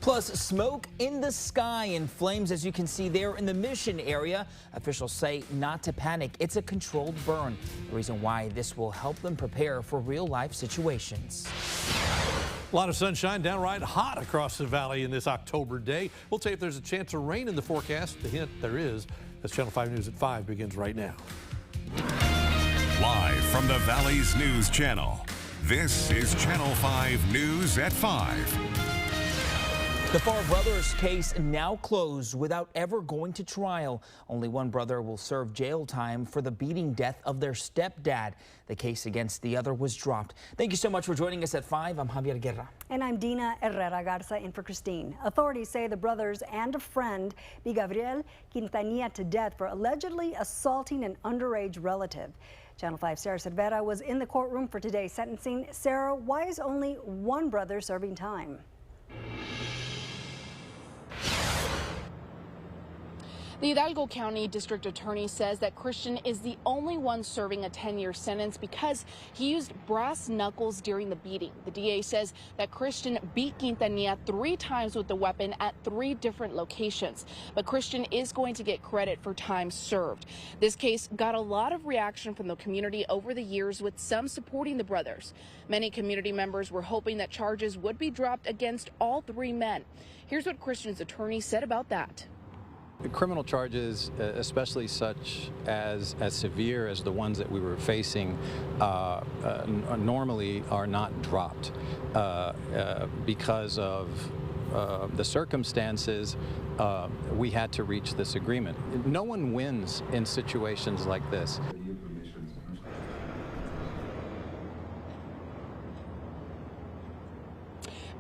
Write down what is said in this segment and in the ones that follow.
Plus, smoke in the sky and flames, as you can see there in the Mission area. Officials say not to panic. It's a controlled burn. The reason why this will help them prepare for real-life situations. A lot of sunshine, downright hot across the valley in this October day. We'll see if there's a chance of rain in the forecast. The hint there is, as Channel 5 News at 5 begins right now. Live from the Valley's News Channel, this is Channel 5 News at 5. The Farr brothers case now closed without ever going to trial. Only one brother will serve jail time for the beating death of their stepdad. The case against the other was dropped. Thank you so much for joining us at 5. I'm Javier Guerra. And I'm Dina Herrera Garza in for Christine. Authorities say the brothers and a friend beat Gabriel Quintanilla to death for allegedly assaulting an underage relative. Channel 5's Sarah Cervera was in the courtroom for today's sentencing. Sarah, why is only one brother serving time? The Hidalgo County District Attorney says that Christian is the only one serving a 10-year sentence because he used brass knuckles during the beating. The DA says that Christian beat Quintanilla 3 times with the weapon at 3 different locations. But Christian is going to get credit for time served. This case got a lot of reaction from the community over the years, with some supporting the brothers. Many community members were hoping that charges would be dropped against all 3 men. Here's what Christian's attorney said about that. Criminal charges, especially such as severe as the ones that we were facing, normally are not dropped because of the circumstances. We had to reach this agreement. No one wins in situations like this.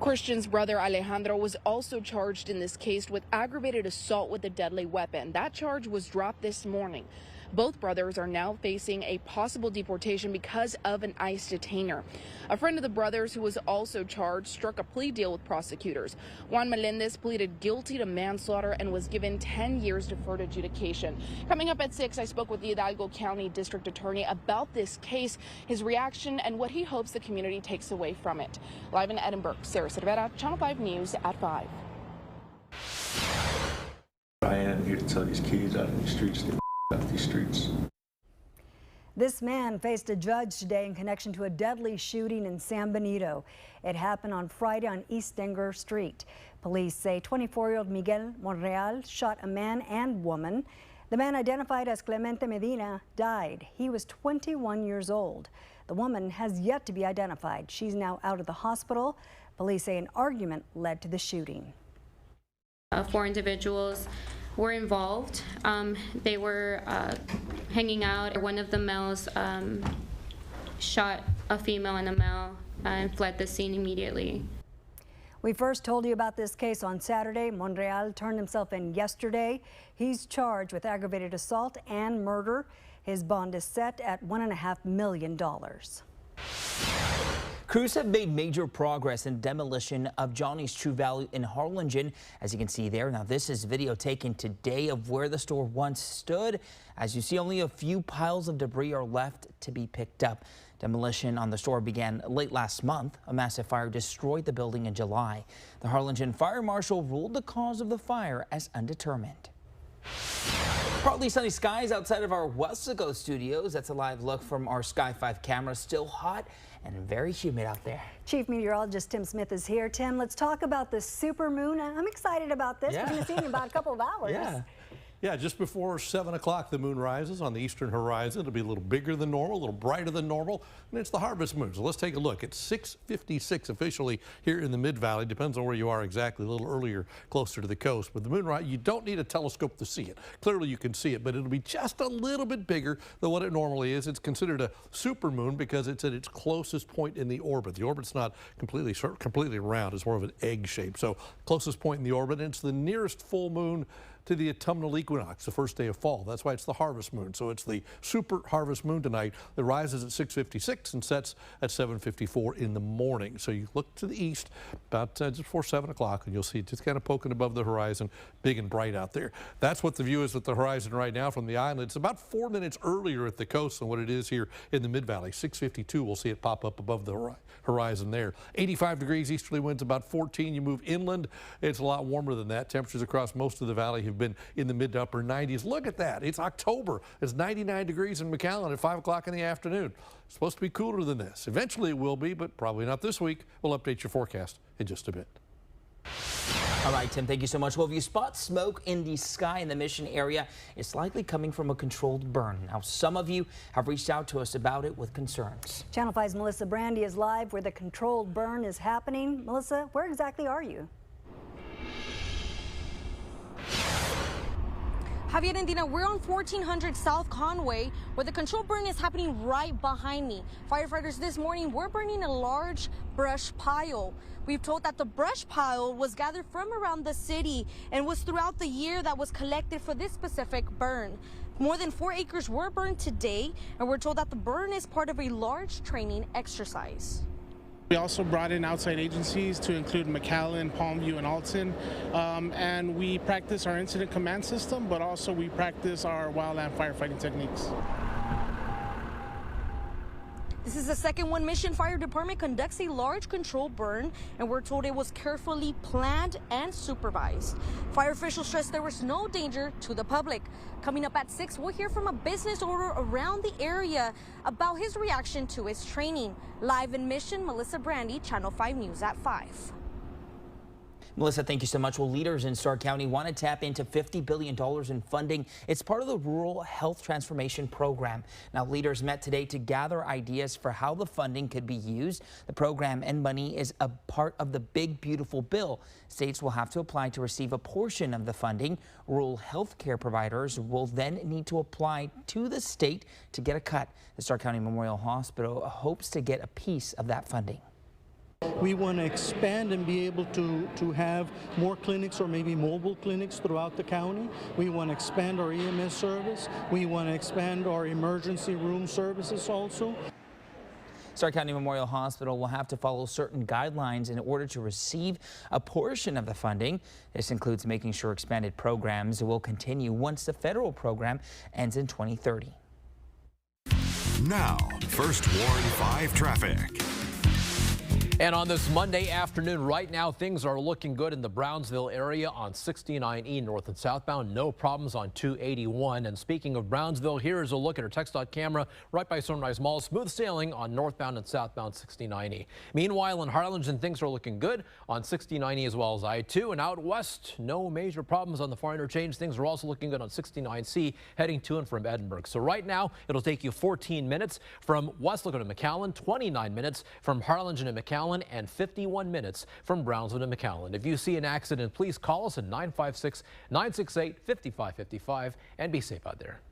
Christian's brother Alejandro was also charged in this case with aggravated assault with a deadly weapon. That charge was dropped this morning. Both brothers are now facing a possible deportation because of an ICE detainer. A friend of the brothers, who was also charged, struck a plea deal with prosecutors. Juan Melendez pleaded guilty to manslaughter and was given 10 years deferred adjudication. Coming up at 6, I spoke with the Hidalgo County District Attorney about this case, his reaction, and what he hopes the community takes away from it. Live in Edinburgh, Sarah Cervera, Channel 5 News at 5. I am here to tell these kids out in the streets to off these streets. This man faced a judge today in connection to a deadly shooting in San Benito. It happened on Friday on East Stenger Street. Police say 24-year-old Miguel Monreal shot a man and woman. The man, identified as Clemente Medina, died. He was 21 years old. The woman has yet to be identified. She's now out of the hospital. Police say an argument led to the shooting. 4 individuals were involved. They were hanging out. One of the males shot a female and a male and fled the scene immediately. We first told you about this case on Saturday. Monreal turned himself in yesterday. He's charged with aggravated assault and murder. His bond is set at $1.5 million. Crews have made major progress in demolition of Johnny's True Value in Harlingen, as you can see there. Now, this is video taken today of where the store once stood. As you see, only a few piles of debris are left to be picked up. Demolition on the store began late last month. A massive fire destroyed the building in July. The Harlingen Fire Marshal ruled the cause of the fire as undetermined. Partly sunny skies outside of our Westaco studios. That's a live look from our Sky 5 camera. Still hot and very humid out there. Chief Meteorologist Tim Smith is here. Tim, let's talk about the supermoon. I'm excited about this. Yeah. We're going to see it in about a couple of hours. Yeah, just before 7 o'clock, the moon rises on the eastern horizon. It'll be a little bigger than normal, a little brighter than normal, and it's the harvest moon. So let's take a look. It's 6:56 officially here in the Mid-Valley. Depends on where you are exactly, a little earlier, closer to the coast. But the moon, you don't need a telescope to see it. Clearly you can see it, but it'll be just a little bit bigger than what it normally is. It's considered a supermoon because it's at its closest point in the orbit. The orbit's not completely round. It's more of an egg shape. So closest point in the orbit, and it's the nearest full moon to the autumnal equinox, the first day of fall. That's why it's the harvest moon. So it's the super harvest moon tonight that rises at 6:56 and sets at 7:54 in the morning. So you look to the east about just before 7 o'clock and you'll see it just kind of poking above the horizon, big and bright out there. That's what the view is at the horizon right now from the island. It's about 4 minutes earlier at the coast than what it is here in the mid-valley. 6:52, we'll see it pop up above the horizon there. 85 degrees easterly winds, about 14. You move inland, it's a lot warmer than that. Temperatures across most of the valley have been in the mid to upper 90s. Look at that. It's October. It's 99 degrees in McAllen at 5 o'clock in the afternoon. It's supposed to be cooler than this. Eventually it will be, but probably not this week. We'll update your forecast in just a bit. All right, Tim, thank you so much. Well, if you spot smoke in the sky in the Mission area, it's likely coming from a controlled burn. Now, some of you have reached out to us about it with concerns. Channel 5's Melissa Brandy is live where the controlled burn is happening. Melissa, where exactly are you? Javier and Dina, we're on 1400 South Conway where the controlled burn is happening right behind me. Firefighters this morning were burning a large brush pile. We've told that the brush pile was gathered from around the city and was throughout the year that was collected for this specific burn. More than 4 acres were burned today, and we're told that the burn is part of a large training exercise. We also brought in outside agencies to include McAllen, Palmview, and Alton, and we practice our incident command system, but also we practice our wildland firefighting techniques. This is the second one Mission Fire Department conducts a large controlled burn, and we're told it was carefully planned and supervised. Fire officials stressed there was no danger to the public. Coming up at 6, we'll hear from a business owner around the area about his reaction to his training. Live in Mission, Melissa Brandy, Channel 5 News at 5. Melissa, thank you so much. Well, leaders in Stark County want to tap into $50 billion in funding. It's part of the Rural Health Transformation Program. Now, leaders met today to gather ideas for how the funding could be used. The program and money is a part of the Big Beautiful Bill. States will have to apply to receive a portion of the funding. Rural health care providers will then need to apply to the state to get a cut. The Stark County Memorial Hospital hopes to get a piece of that funding. We want to expand and be able to have more clinics or maybe mobile clinics throughout the county. We want to expand our EMS service. We want to expand our emergency room services also. Stark County Memorial Hospital will have to follow certain guidelines in order to receive a portion of the funding. This includes making sure expanded programs will continue once the federal program ends in 2030. Now, First Warn 5 traffic. And on this Monday afternoon, right now, things are looking good in the Brownsville area on 69E north and southbound. No problems on 281. And speaking of Brownsville, here is a look at our TxDOT camera right by Sunrise Mall. Smooth sailing on northbound and southbound 69E. Meanwhile, in Harlingen, things are looking good on 69E as well as I-2. And out west, no major problems on the far interchange. Things are also looking good on 69C heading to and from Edinburgh. So right now, it'll take you 14 minutes from Westlaco to McAllen, 29 minutes from Harlingen to McAllen, and 51 minutes from Brownsville to McAllen. If you see an accident, please call us at 956-968-5555 and be safe out there.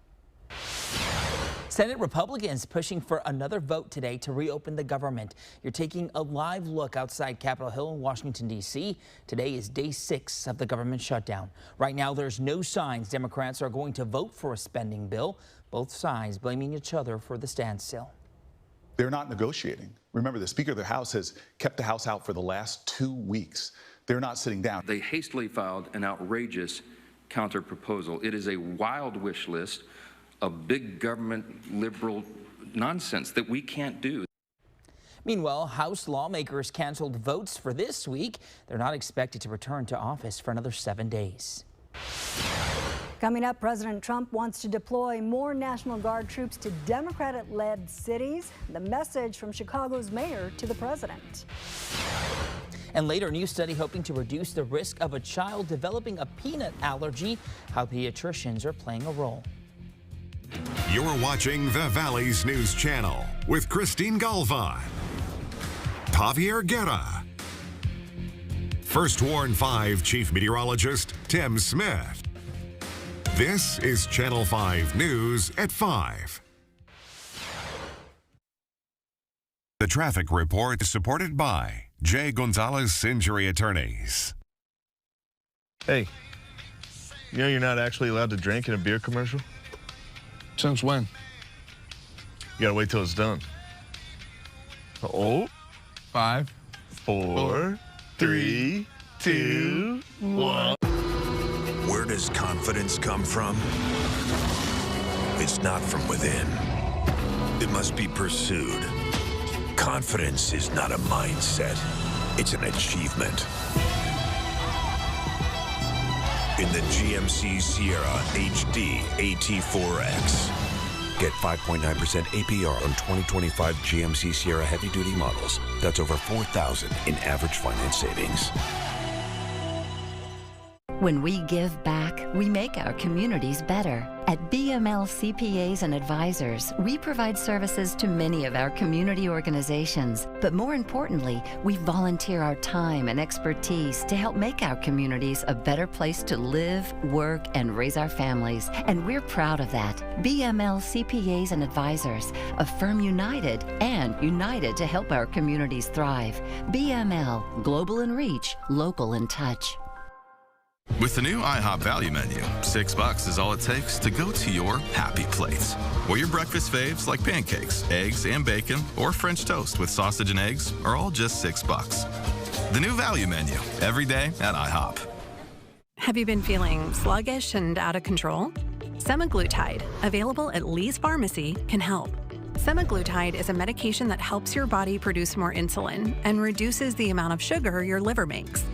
Senate Republicans pushing for another vote today to reopen the government. You're taking a live look outside Capitol Hill in Washington, D.C. Today is day 6 of the government shutdown. Right now, there's no signs Democrats are going to vote for a spending bill. Both sides blaming each other for the standstill. They're not negotiating. Remember, the Speaker of the House has kept the House out for the last 2 weeks. They're not sitting down. They hastily filed an outrageous counter proposal. It is a wild wish list of big government liberal nonsense that we can't do. Meanwhile, House lawmakers canceled votes for this week. They're not expected to return to office for another 7 days. Coming up, President Trump wants to deploy more National Guard troops to Democratic-led cities. The message from Chicago's mayor to the president. And later, a new study hoping to reduce the risk of a child developing a peanut allergy. How pediatricians are playing a role. You're watching the Valley's News Channel with Christine Galvan, Javier Guerra, First Warn 5 Chief Meteorologist Tim Smith. This is Channel 5 News at 5. The traffic report is supported by J. Gonzalez Injury Attorneys. Hey, You know you're not actually allowed to drink in a beer commercial? Since when? You gotta wait till it's done. Oh. 5, 4, 3, 2, 1. Where does confidence come from? It's not from within. It must be pursued. Confidence is not a mindset. It's an achievement. In the GMC Sierra HD AT4X. Get 5.9% APR on 2025 GMC Sierra heavy-duty models. That's over $4,000 in average finance savings. When we give back, we make our communities better. At BML CPAs and Advisors, we provide services to many of our community organizations. But more importantly, we volunteer our time and expertise to help make our communities a better place to live, work, and raise our families. And we're proud of that. BML CPAs and Advisors, a firm united and united to help our communities thrive. BML, global in reach, local in touch. With the new IHOP value menu, $6 is all it takes to go to your happy place. Or your breakfast faves like pancakes, eggs, and bacon, or French toast with sausage and eggs are all just $6. The new value menu, every day at IHOP. Have you been feeling sluggish and out of control? Semaglutide, available at Lee's Pharmacy, can help. Semaglutide is a medication that helps your body produce more insulin and reduces the amount of sugar your liver makes.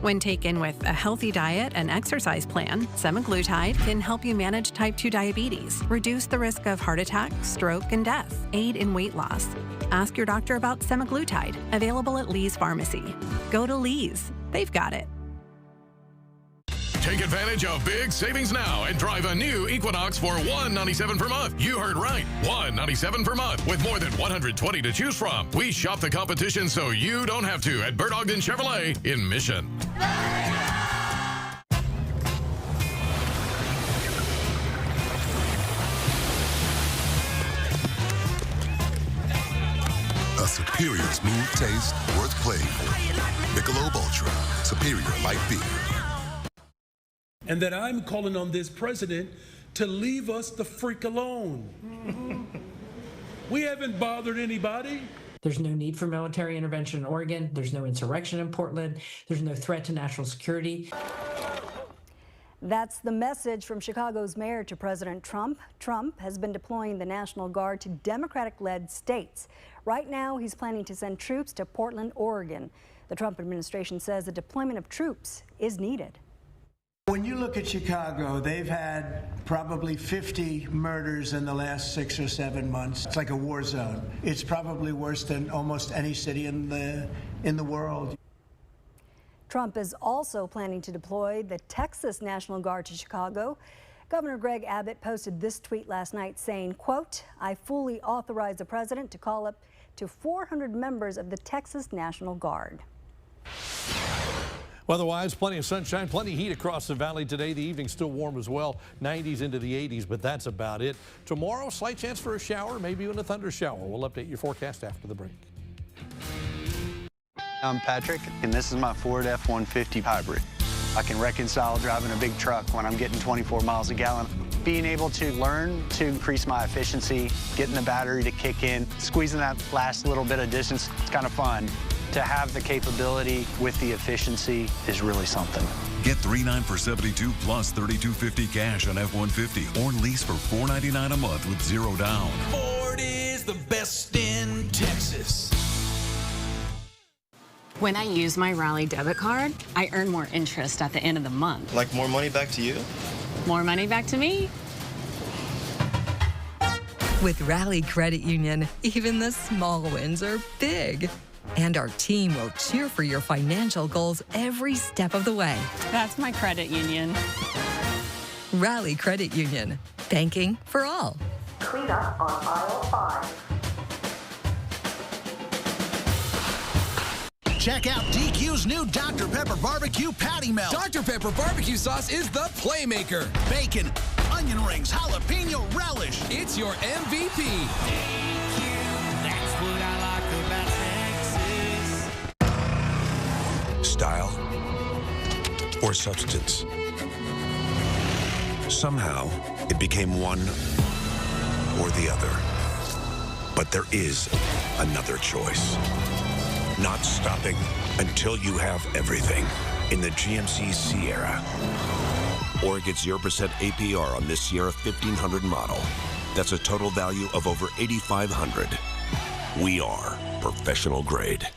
When taken with a healthy diet and exercise plan, semaglutide can help you manage type 2 diabetes, reduce the risk of heart attack, stroke, and death, aid in weight loss. Ask your doctor about semaglutide, available at Lee's Pharmacy. Go to Lee's. They've got it. Take advantage of big savings now and drive a new Equinox for $197 per month. You heard right, $197 per month with more than 120 to choose from. We shop the competition so you don't have to at Bert Ogden Chevrolet in Mission. A superior smooth taste worth playing for. Michelob Ultra, superior light beer. And that I'm calling on this president to leave us the freak alone. We haven't bothered anybody. There's no need for military intervention in Oregon. There's no insurrection in Portland. There's no threat to national security. That's the message from Chicago's mayor to President Trump. Trump has been deploying the National Guard to Democratic-led states. Right now, he's planning to send troops to Portland, Oregon. The Trump administration says the deployment of troops is needed. When you look at Chicago, they've had probably 50 murders in the last 6 or 7 months. It's like a war zone. It's probably worse than almost any city in the world. Trump is also planning to deploy the Texas National Guard to Chicago. Governor Greg Abbott posted this tweet last night saying, quote, "I fully authorize the president to call up to 400 members of the Texas National Guard." Weather-wise, plenty of sunshine, plenty of heat across the valley today. The evening's still warm as well, 90s into the 80s, but that's about it. Tomorrow, slight chance for a shower, maybe even a thunder shower. We'll update your forecast after the break. I'm Patrick, and this is my Ford F-150 hybrid. I can reconcile driving a big truck when I'm getting 24 miles a gallon. Being able to learn to increase my efficiency, getting the battery to kick in, squeezing that last little bit of distance, it's kind of fun. To have the capability with the efficiency is really something. Get $3,900 for $72 plus $3,250 cash on F-150 or lease for $499 a month with zero down. Ford is the best in Texas. When I use my Raleigh debit card, I earn more interest at the end of the month. Like more money back to you? More money back to me. With Raleigh Credit Union, even the small wins are big. And our team will cheer for your financial goals every step of the way. That's my credit union. Raleigh Credit Union. Banking for all. Clean up on aisle 5. Check out DQ's new Dr. Pepper Barbecue Patty Melt. Dr. Pepper Barbecue Sauce is the playmaker. Bacon, onion rings, jalapeno relish. It's your MVP. That's what I like about Texas. Style or substance? Somehow, it became one or the other. But there is another choice. Not stopping until you have everything in the GMC Sierra. Or get 0% APR on this Sierra 1500 model. That's a total value of over $8,500. We are professional grade.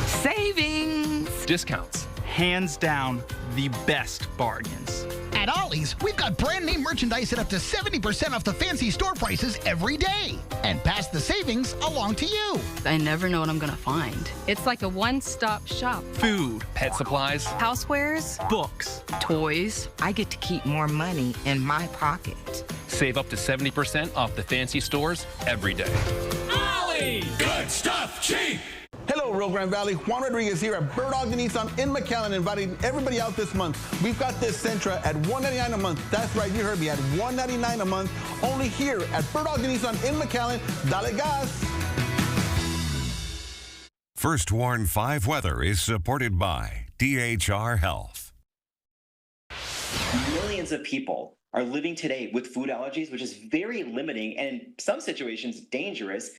Savings! Discounts. Hands down, the best bargains. At Ollie's, we've got brand name merchandise at up to 70% off the fancy store prices every day. And pass the savings along to you. I never know what I'm gonna find. It's like a one-stop shop. Food, pet supplies, Housewares, books, toys. I get to keep more money in my pocket. Save up to 70% off the fancy stores every day. Ollie! Good stuff, cheap! Hello, Rio Grande Valley. Juan Rodriguez here at Bird Dog Nissan in McAllen, inviting everybody out this month. We've got this Sentra at $199 a month. That's right, you heard me, at $199 a month. Only here at Bird Dog Nissan in McAllen. Dale gas! First Warn 5 weather is supported by DHR Health. Millions of people are living today with food allergies, which is very limiting and in some situations dangerous.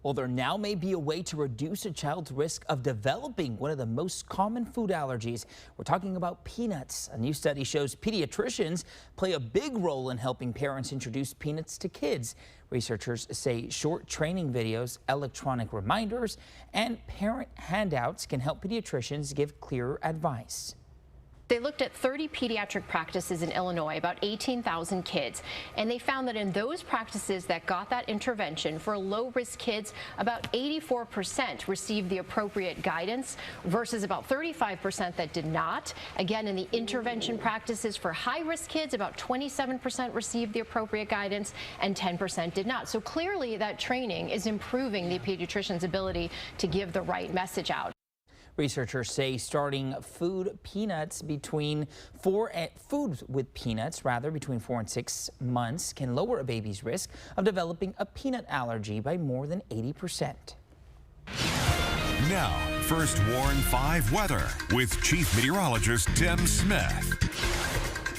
Well, there now may be a way to reduce a child's risk of developing one of the most common food allergies. We're talking about peanuts. A new study shows pediatricians play a big role in helping parents introduce peanuts to kids. Researchers say short training videos, electronic reminders, and parent handouts can help pediatricians give clearer advice. They looked at 30 pediatric practices in Illinois, about 18,000 kids, and they found that in those practices that got that intervention for low-risk kids, about 84% received the appropriate guidance versus about 35% that did not. Again, in the intervention practices for high-risk kids, about 27% received the appropriate guidance and 10% did not. So clearly that training is improving the pediatrician's ability to give the right message out. Researchers say starting food with peanuts between 4 and 6 months can lower a baby's risk of developing a peanut allergy by more than 80%. Now, First Warn 5 weather with Chief Meteorologist Tim Smith.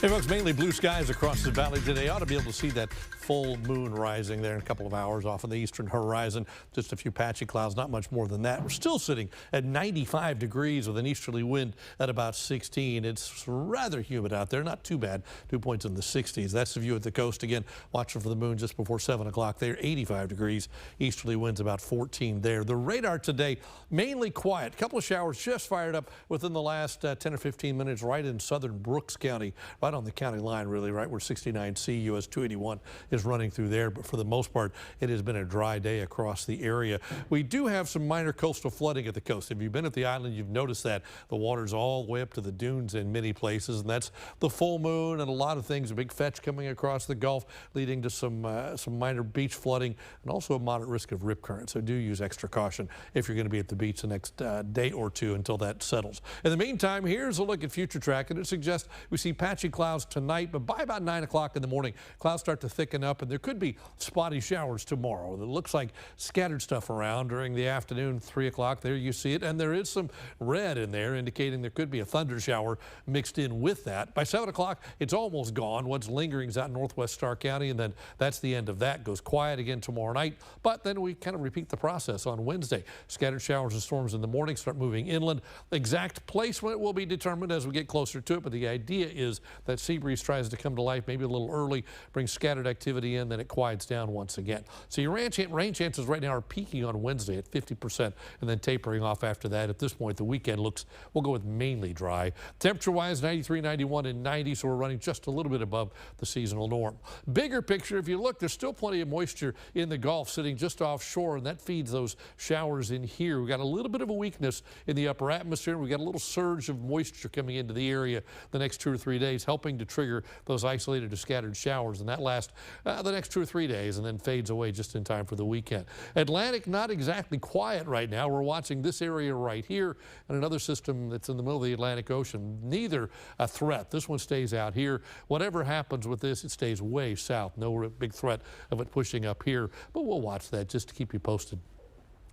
Hey folks, mainly blue skies across the valley today. Ought to be able to see that full moon rising there in a couple of hours off of the eastern horizon. Just a few patchy clouds, not much more than that. We're still sitting at 95 degrees with an easterly wind at about 16. It's rather humid out there, not too bad. Dew points in the 60s. That's the view at the coast. Again, watching for the moon just before 7 o'clock there, 85 degrees. Easterly winds about 14 there. The radar today, mainly quiet. A couple of showers just fired up within the last 10 or 15 minutes right in southern Brooks County, right on the county line really, right where 69C US 281 is running through there. But for the most part, it has been a dry day across the area. We do have some minor coastal flooding at the coast. If you've been at the island, you've noticed that the water's all the way up to the dunes in many places, and that's the full moon and a lot of things. A big fetch coming across the Gulf, leading to some minor beach flooding and also a moderate risk of rip current. So do use extra caution if you're going to be at the beach the next day or two until that settles. In the meantime, here's a look at future track, and it suggests we see patchy clouds tonight, but by about 9 o'clock in the morning, clouds start to thicken up, and there could be spotty showers tomorrow. It looks like scattered stuff around during the afternoon, 3 o'clock. There you see it, and there is some red in there indicating there could be a thunder shower mixed in with that. By 7 o'clock, it's almost gone. What's lingering is out in northwest Starr County, and then that's the end of that. Goes quiet again tomorrow night, but then we kind of repeat the process on Wednesday. Scattered showers and storms in the morning, start moving inland. Exact placement will be determined as we get closer to it, but the idea is that sea breeze tries to come to life maybe a little early, brings scattered activity in, then it quiets down once again. So your rain chances right now are peaking on Wednesday at 50% and then tapering off after that. At this point, the weekend looks, we'll go with mainly dry. Temperature-wise, 93, 91, and 90, so we're running just a little bit above the seasonal norm. Bigger picture, if you look, there's still plenty of moisture in the Gulf sitting just offshore, and that feeds those showers in here. We've got a little bit of a weakness in the upper atmosphere. We've got a little surge of moisture coming into the area the next 2 or 3 days, helping to trigger those isolated to scattered showers, and that lasts the next 2 or 3 days and then fades away just in time for the weekend. Atlantic, not exactly quiet right now. We're watching this area right here and another system that's in the middle of the Atlantic Ocean. Neither a threat. This one stays out here. Whatever happens with this, it stays way south. No big threat of it pushing up here, but we'll watch that just to keep you posted.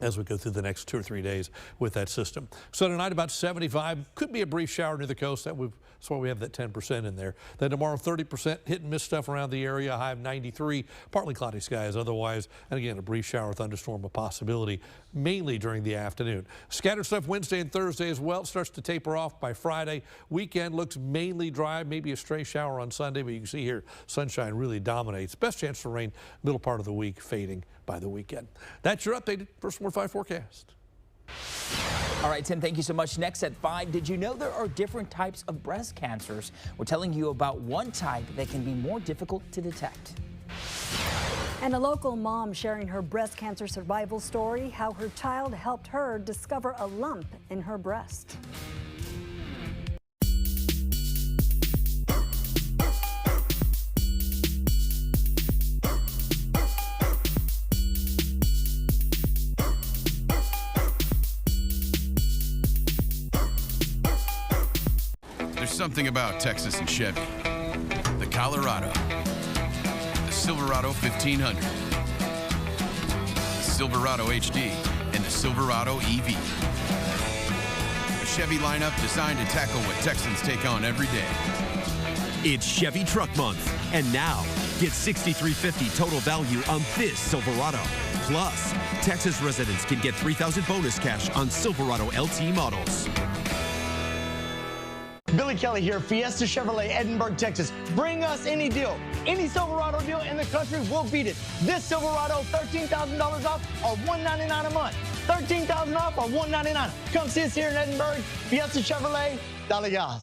as we go through the next 2 or 3 days with that system. So tonight about 75, could be a brief shower near the coast. That's why we have that 10% in there. Then tomorrow 30% hit and miss stuff around the area, high of 93, partly cloudy skies otherwise, and again a brief shower thunderstorm a possibility mainly during the afternoon. Scattered stuff Wednesday and Thursday as well. It starts to taper off by Friday. Weekend looks mainly dry, maybe a stray shower on Sunday, but you can see here sunshine really dominates. Best chance for rain middle part of the week, fading by the weekend. That's your updated First Warn 5 forecast. All right, Tim, thank you so much. Next at 5, did you know there are different types of breast cancers? We're telling you about one type that can be more difficult to detect. And a local mom sharing her breast cancer survival story, how her child helped her discover a lump in her breast. Something about Texas and Chevy. The Colorado, the Silverado 1500, the Silverado HD, and the Silverado EV. A Chevy lineup designed to tackle what Texans take on every day. It's Chevy Truck Month, and now get $6,350 total value on this Silverado. Plus, Texas residents can get $3,000 bonus cash on Silverado LT models. Billy Kelly here, Fiesta Chevrolet, Edinburgh, Texas. Bring us any deal. Any Silverado deal in the country, we'll beat it. This Silverado, $13,000 off or $199 a month. $13,000 off or $199. Come see us here in Edinburgh. Fiesta Chevrolet, dale gas.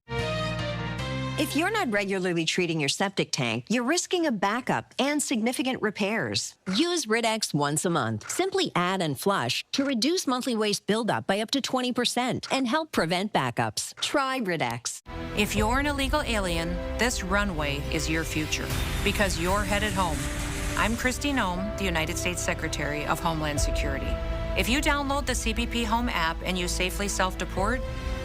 If you're not regularly treating your septic tank, you're risking a backup and significant repairs. Use Rid-X once a month. Simply add and flush to reduce monthly waste buildup by up to 20% and help prevent backups. Try Rid-X. If you're an illegal alien, this runway is your future because you're headed home. I'm Kristi Noem, the United States Secretary of Homeland Security. If you download the CBP Home app and you safely self-deport,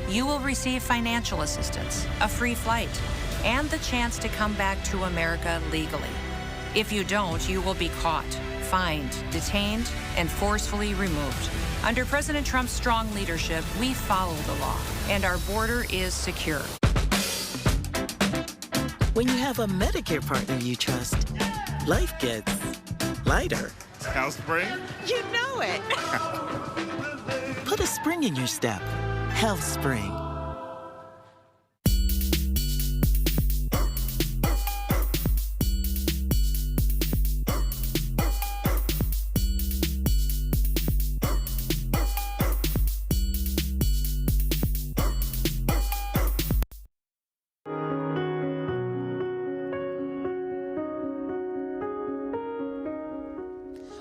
you will receive financial assistance, a free flight, and the chance to come back to America legally. If you don't, you will be caught, fined, detained, and forcefully removed. Under President Trump's strong leadership, we follow the law, and our border is secure. When you have a Medicare partner you trust, life gets lighter. House spring? You know it. Put a spring in your step. Health Spring.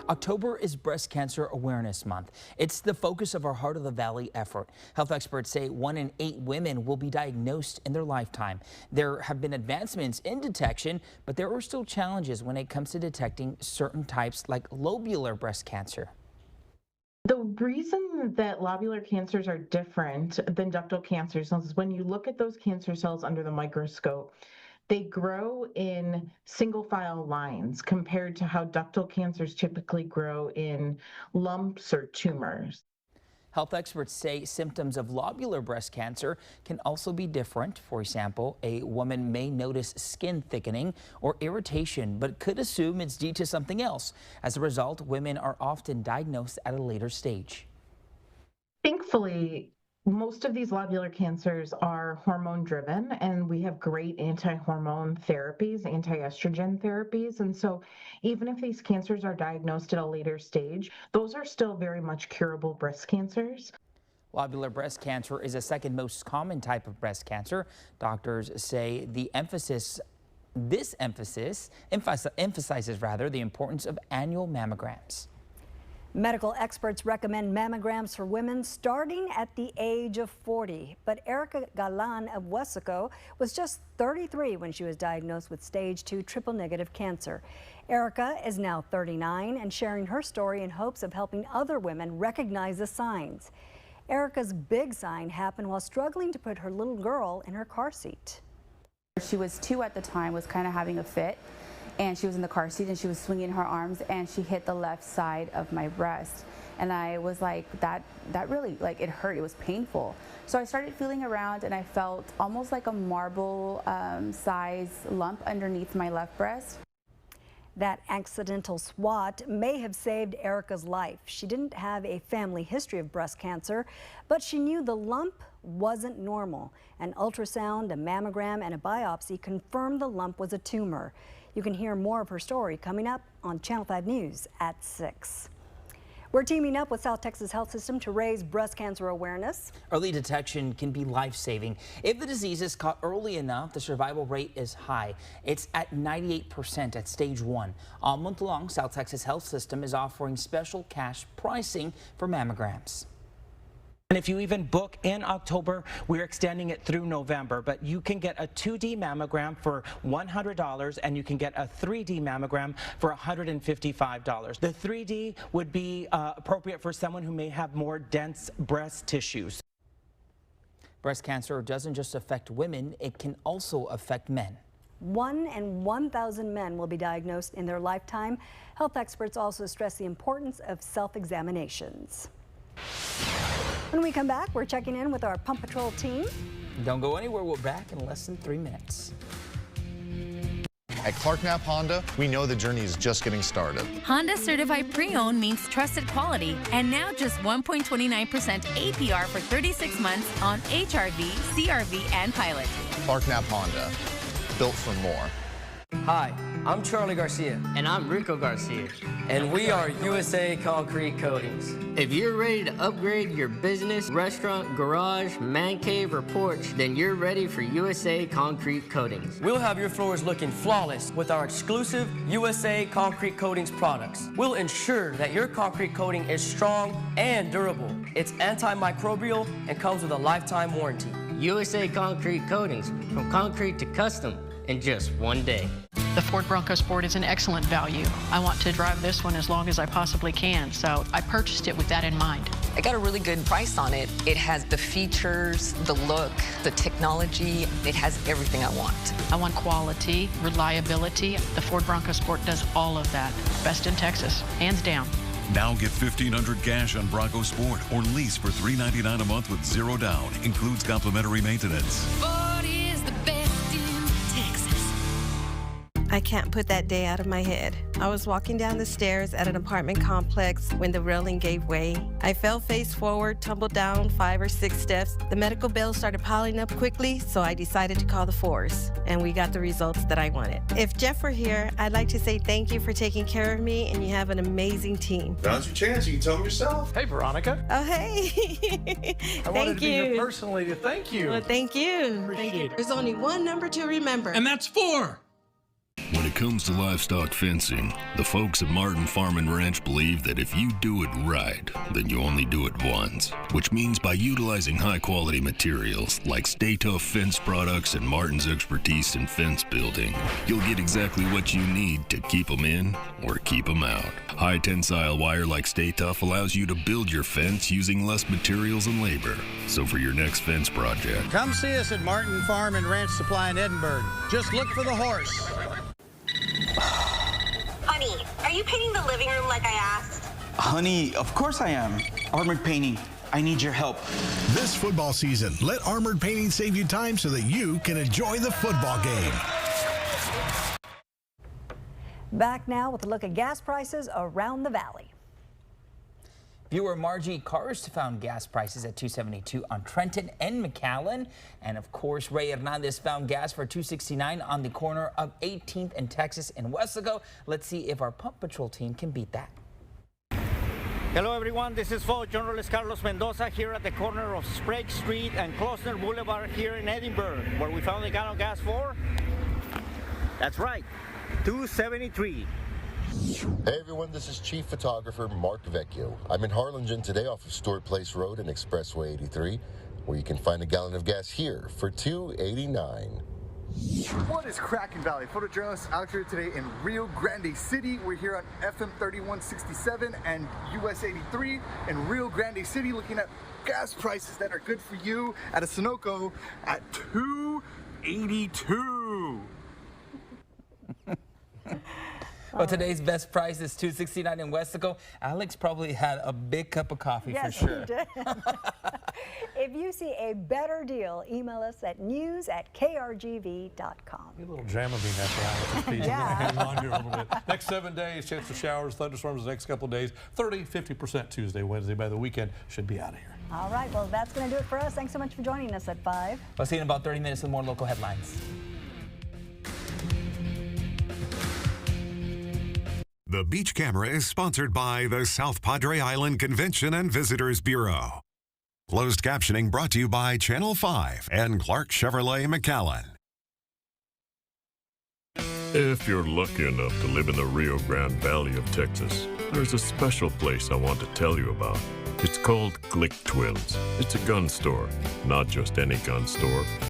October is Breast Cancer Awareness Month. It's the focus of our Heart of the Valley effort. Health experts say 1 in 8 women will be diagnosed in their lifetime. There have been advancements in detection, but there are still challenges when it comes to detecting certain types like lobular breast cancer. The reason that lobular cancers are different than ductal cancer cells is when you look at those cancer cells under the microscope, they grow in single file lines compared to how ductal cancers typically grow in lumps or tumors. Health experts say symptoms of lobular breast cancer can also be different. For example, a woman may notice skin thickening or irritation, but could assume it's due to something else. As a result, women are often diagnosed at a later stage. Thankfully, most of these lobular cancers are hormone driven, and we have great anti-hormone therapies, anti-estrogen therapies. And so even if these cancers are diagnosed at a later stage, those are still very much curable breast cancers. Lobular breast cancer is the second most common type of breast cancer. Doctors say emphasizes the importance of annual mammograms. Medical experts recommend mammograms for women starting at the age of 40. But Erica Galan of Weslaco was just 33 when she was diagnosed with stage 2 triple-negative cancer. Erica is now 39 and sharing her story in hopes of helping other women recognize the signs. Erica's big sign happened while struggling to put her little girl in her car seat. She was 2 at the time, was kind of having a fit. And she was in the car seat and she was swinging her arms and she hit the left side of my breast. And I was like, that really, like, it hurt, it was painful. So I started feeling around and I felt almost like a marble size lump underneath my left breast. That accidental swat may have saved Erica's life. She didn't have a family history of breast cancer, but she knew the lump wasn't normal. An ultrasound, a mammogram, and a biopsy confirmed the lump was a tumor. You can hear more of her story coming up on Channel 5 News at 6. We're teaming up with South Texas Health System to raise breast cancer awareness. Early detection can be life-saving. If the disease is caught early enough, the survival rate is high. It's at 98% at stage 1. All month long, South Texas Health System is offering special cash pricing for mammograms. And if you even book in October, we're extending it through November. But you can get a 2D mammogram for $100, and you can get a 3D mammogram for $155. The 3D would be appropriate for someone who may have more dense breast tissues. Breast cancer doesn't just affect women, it can also affect men. 1 in 1,000 men will be diagnosed in their lifetime. Health experts also stress the importance of self-examinations. When we come back, we're checking in with our Pump Patrol team. Don't go anywhere. We're back in less than 3 minutes. At Clark Knapp Honda, we know the journey is just getting started. Honda Certified Pre-Owned means trusted quality, and now just 1.29% APR for 36 months on HRV, CRV, and Pilot. Clark Knapp Honda, built for more. Hi, I'm Charlie Garcia. And I'm Rico Garcia. And we are USA Concrete Coatings. If you're ready to upgrade your business, restaurant, garage, man cave, or porch, then you're ready for USA Concrete Coatings. We'll have your floors looking flawless with our exclusive USA Concrete Coatings products. We'll ensure that your concrete coating is strong and durable. It's antimicrobial and comes with a lifetime warranty. USA Concrete Coatings, from concrete to custom, in just one day. The Ford Bronco Sport is an excellent value. I want to drive this one as long as I possibly can, so I purchased it with that in mind. I got a really good price on it. It has the features, the look, the technology. It has everything I want. I want quality, reliability. The Ford Bronco Sport does all of that. Best in Texas, hands down. Now get $1,500 cash on Bronco Sport or lease for $399 a month with 0 down. Includes complimentary maintenance. Ford is the best in Texas. I can't put that day out of my head. I was walking down the stairs at an apartment complex when the railing gave way. I fell face forward, tumbled down 5 or 6 steps. The medical bills started piling up quickly, so I decided to call the force, and we got the results that I wanted. If Jeff were here, I'd like to say thank you for taking care of me, and you have an amazing team. Now's your chance. You can tell them yourself. Hey, Veronica. Oh, hey. I wanted to be here personally to thank you. Well, thank you. Appreciate it. There's only one number to remember. And that's 4. When it comes to livestock fencing, the folks at Martin Farm and Ranch believe that if you do it right, then you only do it once. Which means by utilizing high-quality materials like Stay Tough fence products and Martin's expertise in fence building, you'll get exactly what you need to keep them in or keep them out. High-tensile wire like Stay Tough allows you to build your fence using less materials and labor. So for your next fence project, come see us at Martin Farm and Ranch Supply in Edinburgh. Just look for the horse. Honey, are you painting the living room like I asked? Honey, of course I am. Armored Painting, I need your help. This football season, let Armored Painting save you time so that you can enjoy the football game. Back now with a look at gas prices around the valley. Viewer Margie Cars found gas prices at $2.72 on Trenton and McAllen. And of course, Ray Hernandez found gas for $2.69 on the corner of 18th and Texas in Wesco. Let's see if our Pump Patrol team can beat that. Hello everyone, this is Ford journalist Carlos Mendoza here at the corner of Sprague Street and Klosner Boulevard here in Edinburgh, where we found a gallon of gas for, that's right, $2.73. Hey everyone, this is Chief Photographer Mark Vecchio. I'm in Harlingen today off of Stewart Place Road and Expressway 83, where you can find a gallon of gas here for $2.89. What is cracking, Valley? Photojournalist out here today in Rio Grande City. We're here on FM 3167 and US 83 in Rio Grande City, looking at gas prices that are good for you at a Sunoco at $2.82. Well, today's best price is $2.69 in Westaco. Alex probably had a big cup of coffee for sure. Yes, he did. If you see a better deal, email us at news@krgv.com. A little jam bean after Alex's piece. Yeah. Hang on here a little bit. Next 7 days, chance of showers, thunderstorms the next couple of days. 30, 50% Tuesday, Wednesday. By the weekend, should be out of here. All right, well, that's going to do it for us. Thanks so much for joining us at 5. We'll see you in about 30 minutes with more local headlines. The Beach Camera is sponsored by the South Padre Island Convention and Visitors Bureau. Closed captioning brought to you by Channel 5 and Clark Chevrolet McAllen. If you're lucky enough to live in the Rio Grande Valley of Texas, there's a special place I want to tell you about. It's called Glick Twins. It's a gun store, not just any gun store.